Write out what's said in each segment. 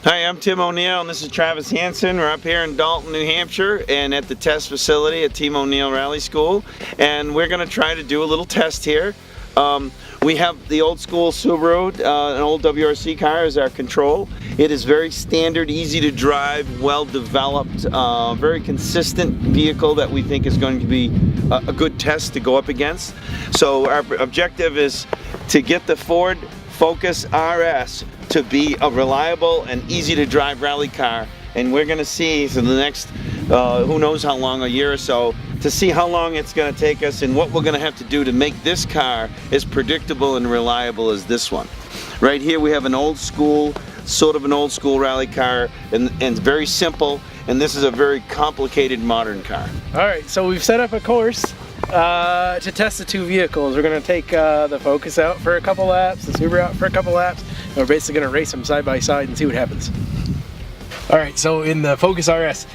Hi, I'm Tim O'Neill and this is Travis Hansen. We're up here in Dalton, New Hampshire and at the test facility at TeamONeilRally School, and we're going to try to do a little test here. We have the old school Subaru, an old WRC car as our control. It is very standard, easy to drive, well developed, very consistent vehicle that we think is going to be a good test to go up against. So our objective is to get the Ford Focus RS to be a reliable and easy to drive rally car, and we're going to see for the next who knows how long, a year or so, to see how long it's going to take us and what we're going to have to do to make this car as predictable and reliable as this one. Right here we have an old school, sort of an old school rally car, and very simple, and this is a very complicated modern car. Alright, so we've set up a course to test the two vehicles. We're going to take the Focus out for a couple laps, the Subaru out for a couple laps, and we're basically going to race them side by side and see what happens. Alright, so in the Focus RS,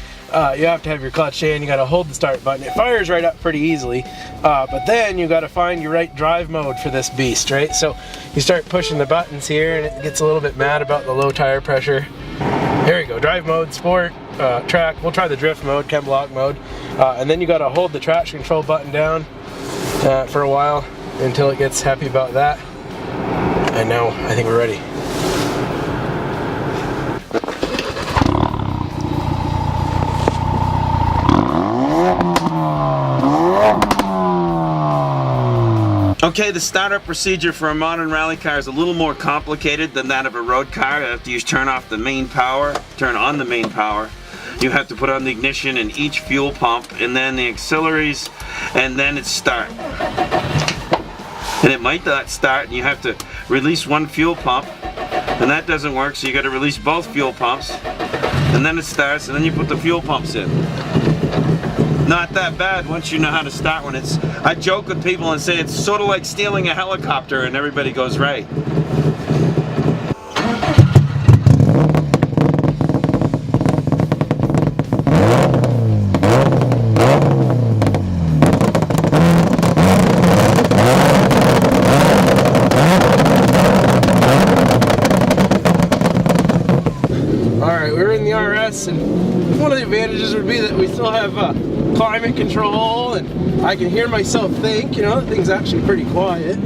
you have to have your clutch in, you got to hold the start button. It fires right up pretty easily, but then you got to find your right drive mode for this beast, right? So you start pushing the buttons here and it gets a little bit mad about the low tire pressure. There you go, drive mode, sport, track. We'll try the drift mode, chem block mode, and then you got to hold the traction control button down for a while until it gets happy about that. And now I think we're ready. Okay, the startup procedure for a modern rally car is a little more complicated than that of a road car. You have to turn off the main power, turn on the main power. You have to put on the ignition in each fuel pump, and then the auxiliaries, and then it's start. And it might not start, and you have to release one fuel pump, and that doesn't work, so you got to release both fuel pumps, and then it starts, and then you put the fuel pumps in. Not that bad once you know how to start one. I joke with people and say it's sort of like stealing a helicopter, and everybody goes right. Alright, we're in the RS, and one of the advantages would be that we still have climate control, and I can hear myself think, you know, that thing's actually pretty quiet.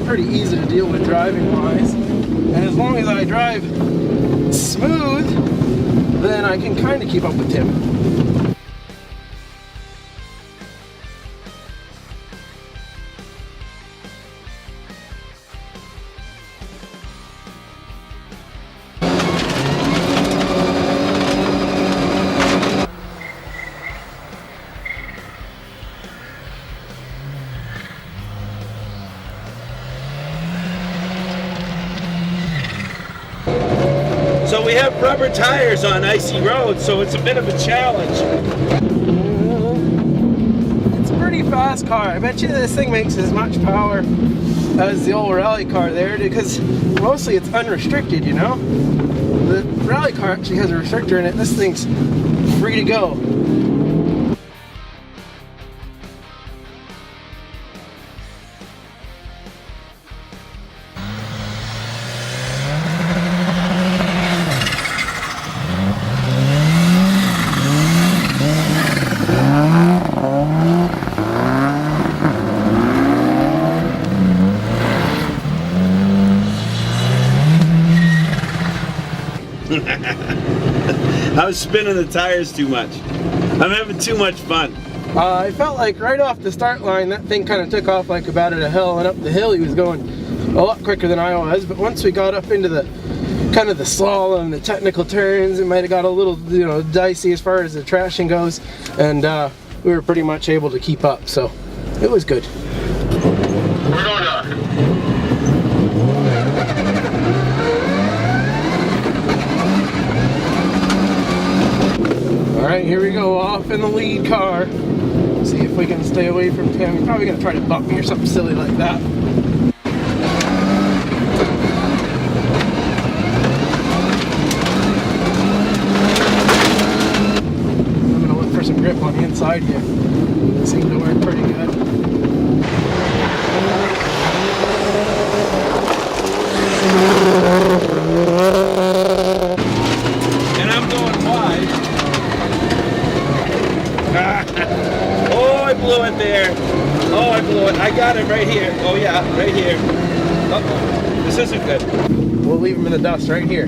Pretty easy to deal with driving wise, and as long as I drive smooth, then I can kind of keep up with Tim. So we have rubber tires on icy roads, so it's a bit of a challenge. It's a pretty fast car. I bet you this thing makes as much power as the old rally car there, because mostly it's unrestricted, you know? The rally car actually has a restrictor in it. This thing's free to go. I was spinning the tires too much. I'm having too much fun. I felt like right off the start line that thing kind of took off like a bat at a hill, and up the hill he was going a lot quicker than I was, but once we got up into the kind of the slalom, the technical turns, it might have got a little, you know, dicey as far as the trashing goes, and we were pretty much able to keep up, so it was good. We're going dark. Alright, here we go, off in the lead car. See if we can stay away from Tim. He's probably going to try to bump me or something silly like that. grip on the inside here. It seemed to work pretty good. And I'm going wide. Oh, I blew it there. Oh, I blew it. I got it right here. Oh yeah, right here. Oh, this isn't good. We'll leave them in the dust right here.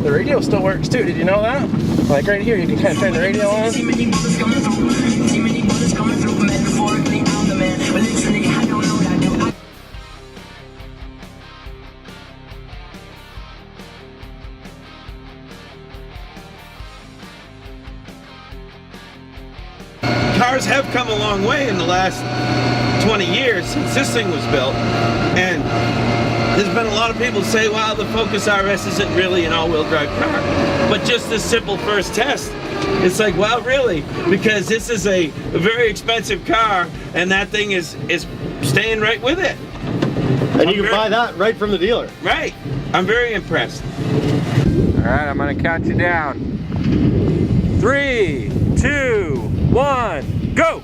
The radio still works too, did you know that? Like right here, you can kind of turn the radio on. Cars have come a long way in the last 20 years since this thing was built, and there's been a lot of people say, wow, the Focus RS isn't really an all-wheel drive car. But just this simple first test, it's like, wow, really? Because this is a very expensive car, and that thing is staying right with it. And you can buy that right from the dealer. Right. I'm very impressed. All right, I'm gonna count you down. 3, 2, 1, go!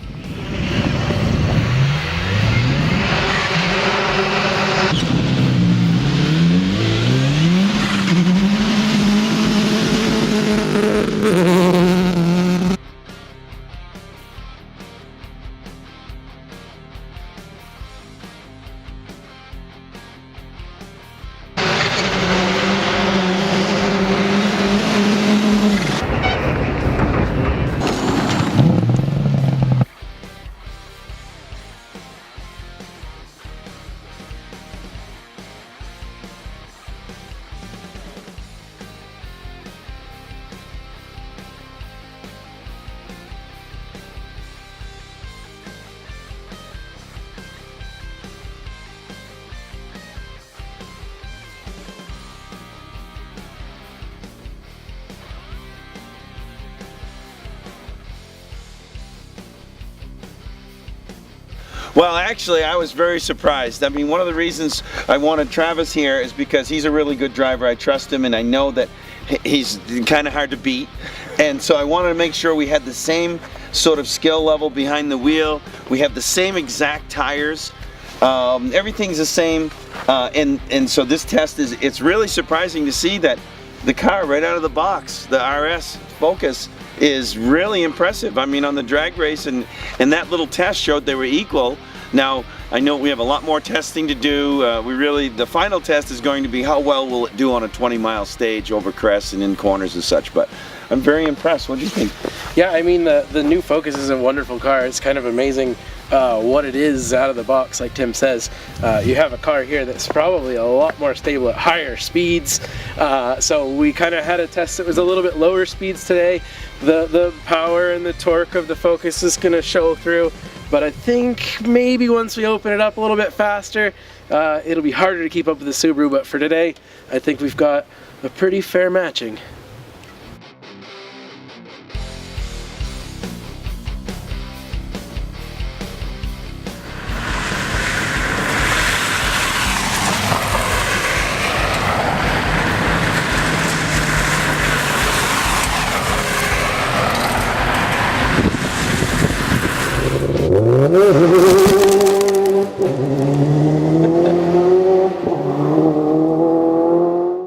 Well, actually, I was very surprised. I mean, one of the reasons I wanted Travis here is because he's a really good driver. I trust him, and I know that he's kind of hard to beat. And so I wanted to make sure we had the same sort of skill level behind the wheel. We have the same exact tires. Everything's the same. And so this test it's really surprising to see that the car right out of the box, the RS Focus, is really impressive. I mean, on the drag race and that little test showed they were equal. Now, I know we have a lot more testing to do. The final test is going to be how well will it do on a 20-mile stage over crests and in corners and such, but I'm very impressed. What do you think? Yeah, I mean, the new Focus is a wonderful car. It's kind of amazing what it is out of the box, like Tim says. You have a car here that's probably a lot more stable at higher speeds. So we kind of had a test that was a little bit lower speeds today. The power and the torque of the Focus is going to show through. But I think maybe once we open it up a little bit faster, it'll be harder to keep up with the Subaru. But for today, I think we've got a pretty fair matching.